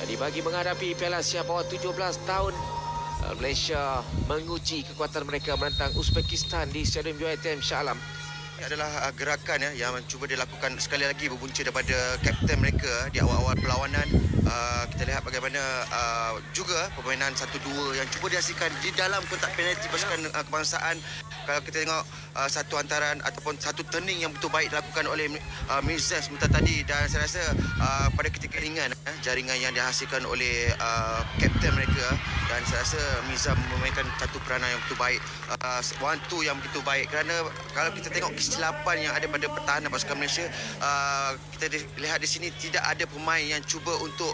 dibagi menghadapi Piala Asia bawah 17 tahun. Malaysia menguji kekuatan mereka menentang Uzbekistan di Stadium UiTM Shah Alam. Ini adalah gerakan yang cuba dilakukan sekali lagi berpunca daripada kapten mereka di awal-awal perlawanan. Kita lihat bagaimana juga permainan 1-2 yang cuba dihasilkan di dalam kotak penalti pasukan kebangsaan. Kalau kita tengok satu hantaran ataupun satu turning yang betul baik dilakukan oleh Mirza sebentar tadi, dan saya rasa pada ketika jaringan yang dihasilkan oleh kapten mereka, dan saya rasa Mirza memainkan satu peranan yang betul baik, one two yang begitu baik, kerana kalau kita tengok kesilapan yang ada pada pertahanan pasukan Malaysia, kita lihat di sini tidak ada pemain yang cuba untuk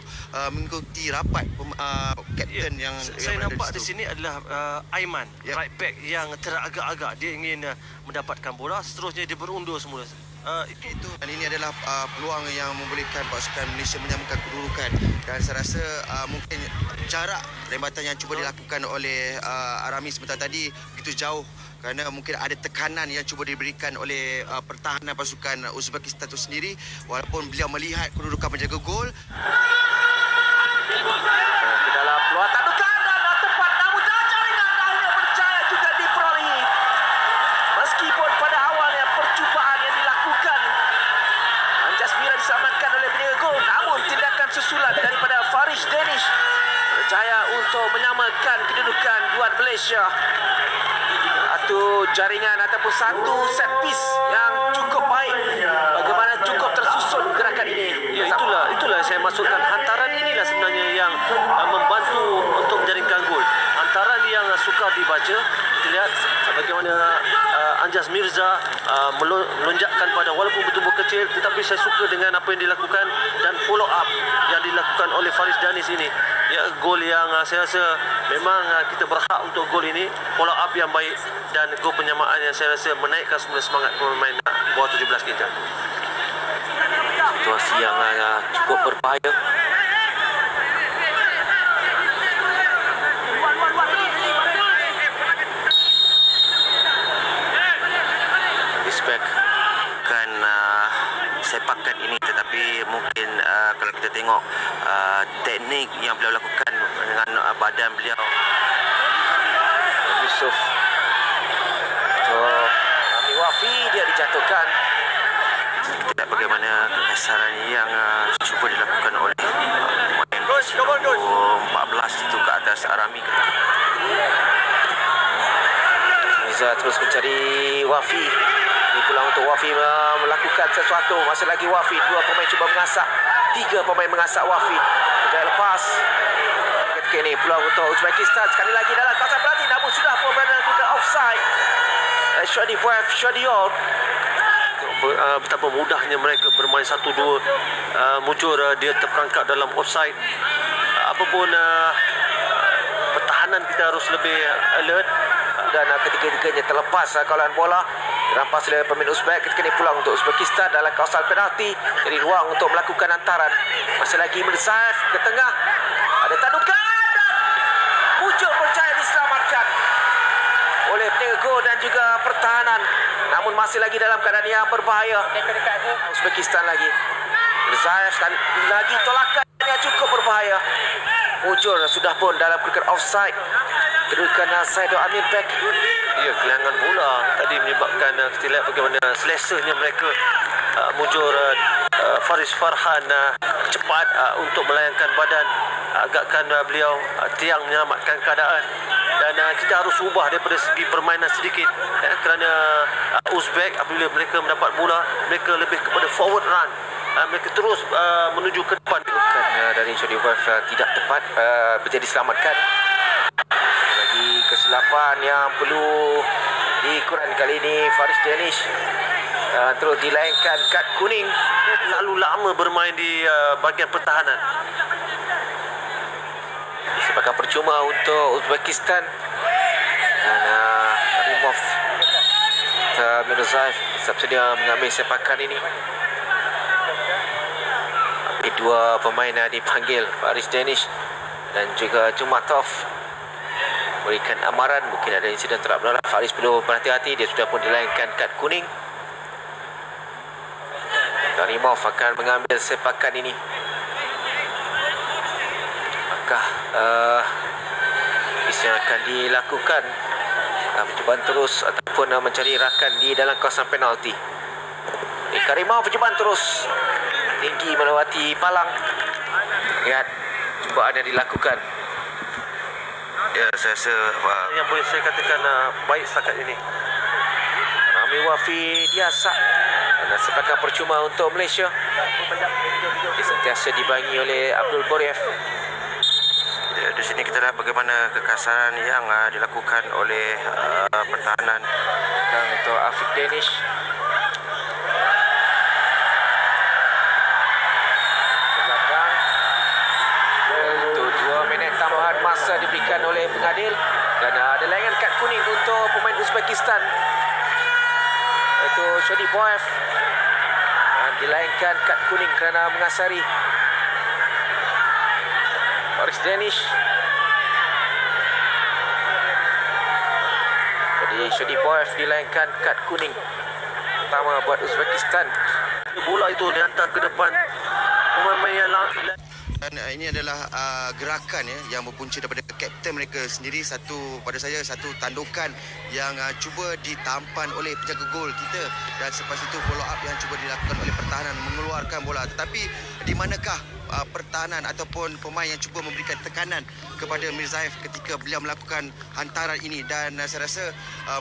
mengikuti rapat kapten yang saya nampak di sini adalah Aiman, right back yang teragak-agak dia ingin mendapatkan bola, seterusnya dia berundur semula. Itu dan ini adalah peluang yang membolehkan pasukan Malaysia menyamakan kedudukan, dan saya rasa mungkin jarak lembatan yang cuba dilakukan oleh Arami sebentar tadi begitu jauh, kerana mungkin ada tekanan yang cuba diberikan oleh pertahanan pasukan Uzbekistan itu sendiri, walaupun beliau melihat kedudukan menjaga gol. Ke dalam peluang tadukan dan tepat, namun jaringan akhirnya berjaya juga diperolehi. Meskipun pada awalnya percubaan yang dilakukan Anjas Mira diselamatkan oleh penjaga gol, namun tindakan susulan daripada Farish Danish berjaya untuk menyamakan kedudukan buat Malaysia. Satu jaringan ataupun satu set piece yang cukup baik. Bagaimana cukup tersusun gerakan ini. Ya, itulah saya maksudkan. Hantaran inilah sebenarnya yang membantu untuk menjaringkan gol. Hantaran yang sukar dibaca. Kita lihat bagaimana Anjas Mirza melonjakkan pada walaupun bertubuh kecil, tetapi saya suka dengan apa yang dilakukan dan follow up yang dilakukan oleh Faris Danis ini. Ya, gol yang saya rasa memang kita berhak untuk gol ini, follow up yang baik dan gol penyamaan yang saya rasa menaikkan semula semangat pemain bawah 17 kita. Situasi yang cukup berbahaya. Respectkan sepakan ini, tetapi mungkin kalau kita tengok teknik yang beliau lakukan dengan badan beliau, Yusuf Ami Wafi, dia dijatuhkan. Kita lihat bagaimana kekesaran yang cuba dilakukan oleh pemain 14 itu ke atas Arami. Mirza terus mencari Wafi. Ini pulang untuk Wafi melakukan sesuatu. Masih lagi Wafi. Dua pemain cuba mengasak. Tiga pemain mengasak Wafi. Sudah lepas. Ketika ini peluang untuk Uzbekistan. Sekali lagi dalam kawasan penalti. Namun sudah pun berada dalam offside. Shadi Buaf, Shadiol. Betapa mudahnya mereka bermain 1-2. Mujur dia terperangkap dalam offside. Apapun pertahanan kita harus lebih alert. Dan ketiga-tiganya terlepas kawalan bola. Dirampas oleh pemain Uzbek. Ketika ini pulang untuk Uzbekistan dalam kawasan penalti. Jadi ruang untuk melakukan hantaran. Masih lagi Mirzaev ke tengah. Ada tadukan dan Mujur berjaya diselamatkan oleh penjaga gol dan juga pertahanan. Namun masih lagi dalam keadaan yang berbahaya. Uzbekistan lagi. Mirzaev dan lagi tolakan yang cukup berbahaya. Mujur sudah pun dalam kedudukan offside. Kedudukan Saido Amir Bek. Ya, kehilangan bola tadi menyebabkan kita lihat bagaimana selesanya mereka. Mujur Faris Farhan cepat untuk melayangkan badan, agakkan beliau tiang menyelamatkan keadaan. Dan kita harus ubah daripada segi permainan sedikit, kerana Uzbek apabila mereka mendapat bola, mereka lebih kepada forward run. Mereka terus menuju ke depan. Dari Shadiwaf tidak tepat, menjadi diselamatkan. Lagi kesilapan yang perlu dikurangkan kali ini. Faris Danish terus dilayangkan kad kuning. Lalu lama bermain di bahagian pertahanan. Sepakan percuma untuk Uzbekistan. Dan remove Mirzaev bersedia mengambil sepakan ini. Dua pemain dipanggil, Faris Danish dan juga Jumatov, berikan amaran mungkin ada insiden terap belah. Faris perlu berhati-hati, dia sudah pun dilayangkan kad kuning. Karimov akan mengambil sepakan ini. manakah yang akan dilakukan? Percubaan terus ataupun mencari rakan di dalam kawasan penalti. Karimau percubaan terus tinggi melewati palang. Lihat cubaan yang dilakukan. Ya, saya rasa Yang boleh saya katakan baik setakat ini. Rami Wafi Diasak dan sepakan percuma untuk Malaysia. Dia sentiasa dibangi oleh Abdul Boriev. ya, di sini kita lihat bagaimana kekasaran yang dilakukan oleh pertahanan. Dan untuk Afiq Danish. Belakang. Untuk 2 minit tambahan masa diberikan oleh pengadil. Dan ada layangan kad kuning untuk pemain Uzbekistan. Itu Shodi Boev. Dilayangkan kad kuning kerana mengasari Boris Danish. Jadi Shodi Boev dilayangkan kad kuning pertama buat Uzbekistan. Bola itu dihantar ke depan pemain yang Dan ini adalah gerakan yang berpunca daripada kapten mereka sendiri. Pada saya satu tandukan yang cuba ditampan oleh penjaga gol kita, dan selepas itu follow up yang cuba dilakukan oleh pertahanan mengeluarkan bola. Tetapi di manakah pertahanan ataupun pemain yang cuba memberikan tekanan kepada Mirzaev ketika beliau melakukan hantaran ini? Dan saya rasa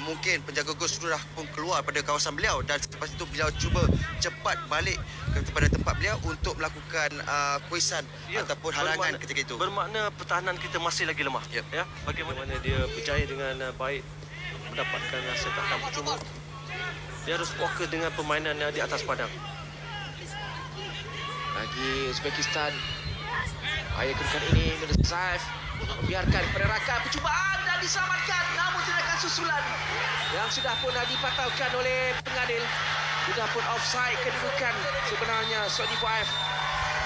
mungkin penjaga gol sudah pun keluar pada kawasan beliau, dan selepas itu beliau cuba cepat balik kepada tempat beliau untuk melakukan kuisan ataupun halangan ketika itu. Bermakna pertahanan kita masih lagi lemah. Yep. Ya, bagaimana dia berjaya dengan baik mendapatkan setakan percuma. Dia harus fokus dengan permainan di atas padang. Bagi Uzbekistan, ayah kedudukan ini Mirzaev membiarkan pergerakan percubaan dan diselamatkan, namun tindakan susulan yang sudah pun dibatalkan oleh pengadil. Sudah pun offside kedudukan sebenarnya. Shodi Boev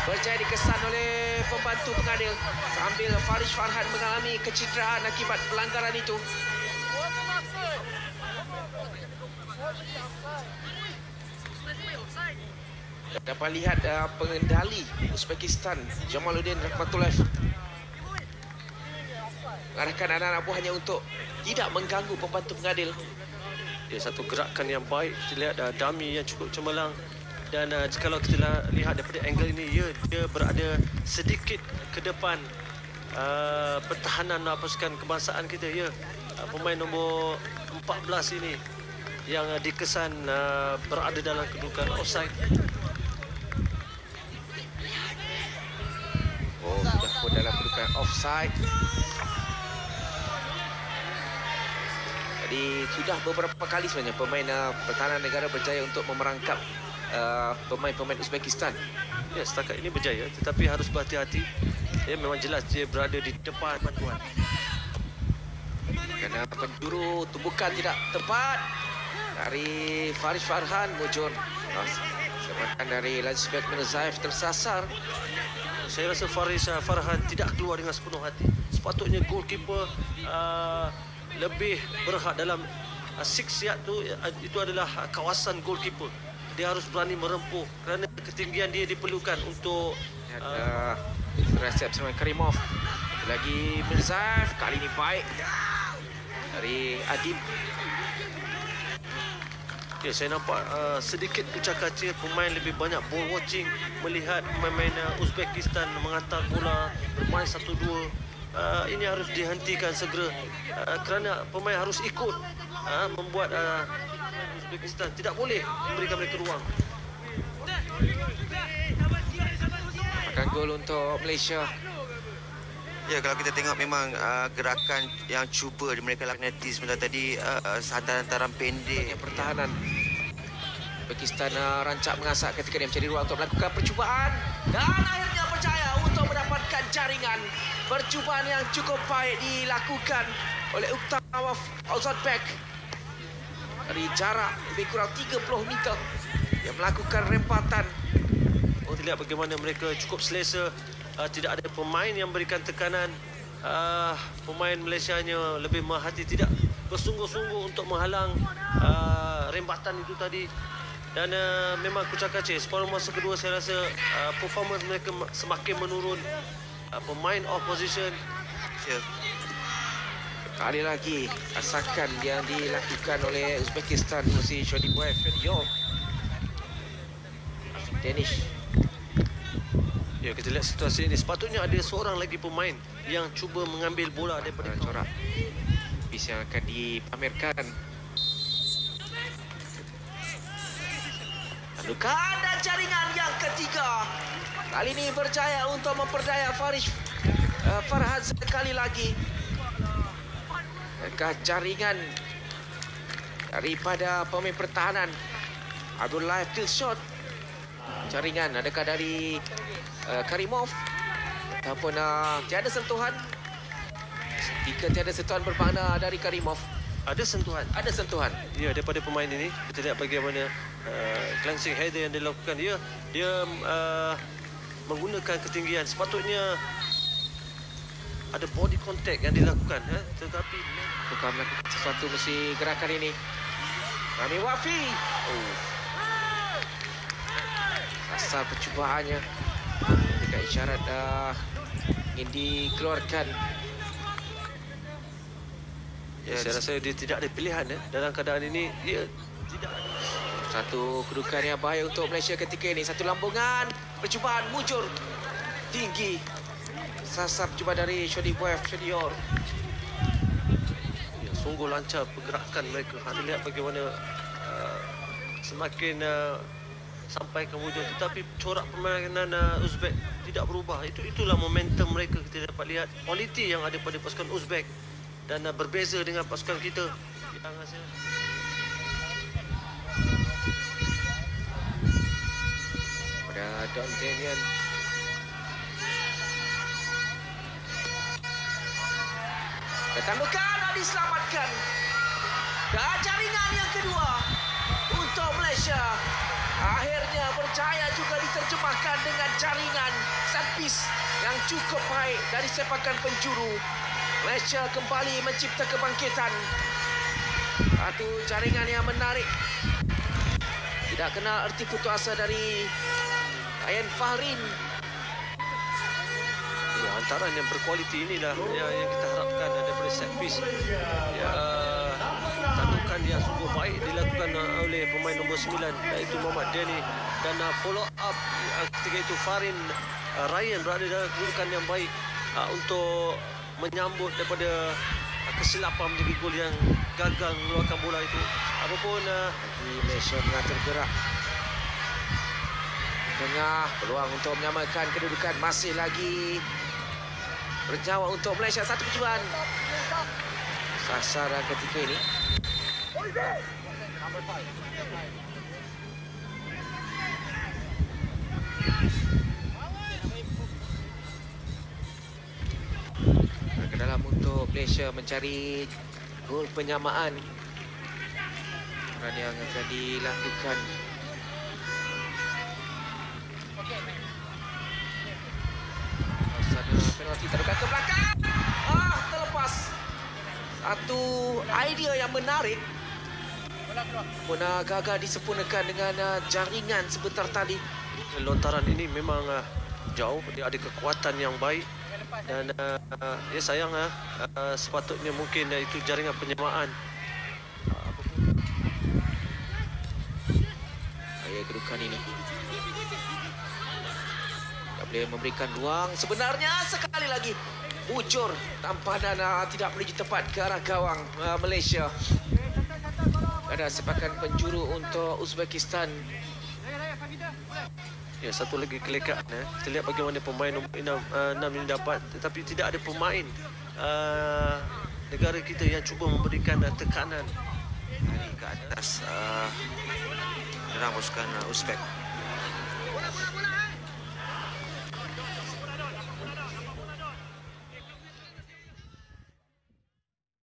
berjaya dikesan oleh pembantu pengadil sambil Faris Farhan mengalami kecederaan akibat pelanggaran itu. Dapat lihat pengendali Uzbekistan Jamaluddin Rahmatullah mengarahkan anak-anak buahnya untuk tidak mengganggu pembantu pengadil. Dia satu gerakan yang baik. Kita lihat dummy yang cukup cemerlang. Dan kalau kita lihat daripada angle ini, dia berada sedikit ke depan pertahanan pasukan kebangsaan kita. Pemain nombor 14 ini yang dikesan berada dalam kedudukan offside. Sudah pun dalam kedudukan offside. Jadi sudah beberapa kali sebenarnya pemain pertahanan negara berjaya untuk memerangkap pemain-pemain Uzbekistan. Ya, setakat ini berjaya, tetapi harus berhati-hati. Memang jelas dia berada di depan bantuan. Kerana penjuru tumbukan tidak tepat dari Faris Farhan Mujur. Serangan dari Lazizbek Mirzaev tersasar. Saya rasa Faris Farhan tidak keluar dengan sepenuh hati. Sepatutnya goalkeeper lebih berhak dalam 6 yard itu adalah kawasan goalkeeper. Dia harus berani merempuh kerana ketinggian dia diperlukan untuk resep sama Karimov. Lagi Mirzaev, kali ini baik dari Adim. Ya, saya nampak sedikit ucap-kaca pemain lebih banyak ball watching, melihat pemain Uzbekistan menghantar bola, bermain 1-2. Ini harus dihentikan segera kerana pemain harus ikut membuat Uzbekistan tidak boleh memberikan mereka ruang. Akan gol untuk Malaysia. Ya, kalau kita tengok memang gerakan yang cuba mereka lakukan sebentar tadi, hantaran-hantaran pendek. Pertahanan Uzbekistan rancak mengasak ketika dia mencari ruang untuk melakukan percubaan dan akhirnya berjaya untuk mendapatkan jaringan. Percubaan yang cukup baik dilakukan oleh Uktawaf Ozodbek dari jarak lebih kurang 30 meter. Dia melakukan rempatan. Lihat bagaimana mereka cukup selesa. Tidak ada pemain yang berikan tekanan. Pemain Malaysia hanya lebih merhati, tidak bersungguh-sungguh untuk menghalang rembatan itu tadi. Dan memang kucak kacir. Separuh masa kedua saya rasa performance mereka semakin menurun. pemain opposition. Ya. Kali lagi asakan yang dilakukan oleh Uzbekistan si Shodiboyev, Shodiyor, Danish. Ya, kita lihat situasi ini. Sepatutnya ada seorang lagi pemain yang cuba mengambil bola daripada Corak bis yang akan dipamerkan. Lalu keadaan jaringan yang ketiga. Kali ini berjaya untuk memperdaya Farhan sekali lagi. Adakah jaringan daripada pemain pertahanan Abdullah field shot? Jaringan adakah dari Karimov ataupun tiada sentuhan? Jika tiada sentuhan bermakna dari Karimov ada sentuhan. ada sentuhan. Ya, daripada pemain ini kita lihat bagaimana glancing header yang dilakukan. Dia menggunakan ketinggian. Sepatutnya ada body contact yang dilakukan, tetapi Bukan melakukan sesuatu mesti gerakan ini. Rami Wafi. Asal percubaannya. Dekat isyarat ingin dikeluarkan. ya, saya rasa dia tidak ada pilihan dalam keadaan ini. Dia tidak ada. Satu kedudukan yang bahaya untuk Malaysia ketika ini. Satu lambungan. Percubaan mujur tinggi. Sasar percubaan dari Shodiboyev, Shodiyor. Ya, sungguh lancar pergerakan mereka. Anda lihat bagaimana semakin sampai ke hujung, tetapi corak permainan Uzbek tidak berubah. Itulah momentum mereka. Kita dapat lihat kualiti yang ada pada pasukan Uzbek dan berbeza dengan pasukan kita yang hasil. Pada Don Daniel. Ketandukan diselamatkan. Dan jaringan yang kedua untuk Malaysia. Akhirnya berjaya juga diterjemahkan dengan jaringan set piece yang cukup baik dari sepakan penjuru. Malaysia kembali mencipta kebangkitan. Satu jaringan yang menarik. Tidak kenal erti putus asa dari Ayan Fahrin. Ya, hantaran yang berkualiti inilah yang kita harapkan daripada set piece. Ya, tandukan yang sungguh baik dilakukan oleh pemain nombor 9 iaitu Muhammad Dani, dan follow up ketika itu Farin Ryan berada dalam kedudukan yang baik untuk menyambut daripada kesilapan menjadi gol yang gagal mengeluarkan bola itu. Apapun Malaysia mengatur gerak. Tengah peluang untuk menyamakan kedudukan masih lagi bernyawa untuk Malaysia. Satu percubaan. Sasaran ketika ini. Ke dalam untuk Malaysia mencari gol penyamaan. Yang akan dilakukan. Penalti terdekat ke belakang. Terlepas. Satu idea yang menarik. Pun gagal disempurnakan dengan jaringan sebentar tadi. lontaran ini memang jauh, dia ada kekuatan yang baik, dan ya sayang sepatutnya mungkin itu jaringan penyamaan. Kedudukan ini tak boleh memberikan ruang. Sebenarnya sekali lagi bujur tampanan tidak menuju tepat ke arah gawang Malaysia. Ada sepakan penjuru untuk Uzbekistan. Ya, satu lagi kelekaan. Kita lihat bagaimana pemain nombor 6 ini dapat, tetapi tidak ada pemain negara kita yang cuba memberikan tekanan dari ke atas menyerang pasukan Uzbek.